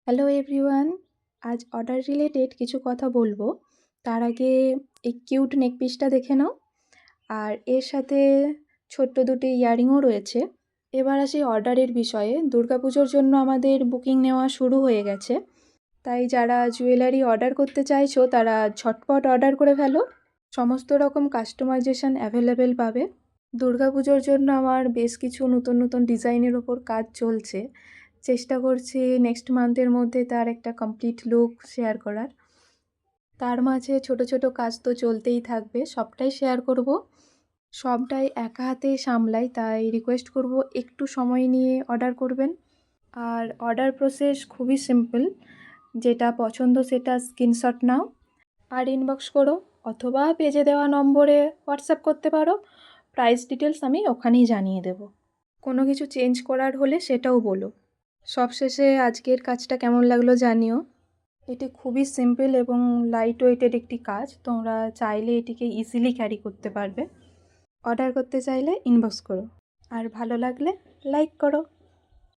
Hello everyone, আজ order related কিছু কথা বলবো। তার আগে এই কিউট নেক পিসটা দেখে নাও। আর এর সাথে ছোট্ট দুটি ইয়াররিংও রয়েছে। এবার আসি অর্ডারের বিষয়ে। দুর্গাপুজোর জন্য আমাদের বুকিং নেওয়া শুরু হয়ে গেছে, তাই যারা জুয়েলারি অর্ডার করতে চাইছো তারা ঝটপট অর্ডার করে ফেলো। সমস্ত রকম কাস্টমাইজেশন অ্যাভেলেবেল পাবে। দুর্গাপুজোর জন্য আমার বেশ কিছু নতুন নতুন ডিজাইনের ওপর কাজ চলছে। চেষ্টা করছি নেক্সট মান্থের মধ্যে তার একটা কমপ্লিট লুক শেয়ার করার। তার মাঝে ছোট ছোট কাজ তো চলতেই থাকবে, সবটাই শেয়ার করব। সবটাই একা হাতে সামলাই, তাই রিকোয়েস্ট করব একটু সময় নিয়ে অর্ডার করবেন। আর অর্ডার প্রসেস খুবই সিম্পল। যেটা পছন্দ সেটা স্ক্রিনশট নাও আর ইনবক্স করো, অথবা পেজে দেওয়া নম্বরে হোয়াটসঅ্যাপ করতে পারো। প্রাইস ডিটেলস আমি ওখানেই জানিয়ে দেব। কোনো কিছু চেঞ্জ করার হলে সেটাও বলো। সবশেষে আজকের কাজটা কেমন লাগলো জানিও। এটি খুবই সিম্পল এবং লাইট ওয়েটের একটি কাজ, তোমরা চাইলে এটিকে ইজিলি ক্যারি করতে পারবে। অর্ডার করতে চাইলে ইনবক্স করো, আর ভালো লাগলে লাইক করো।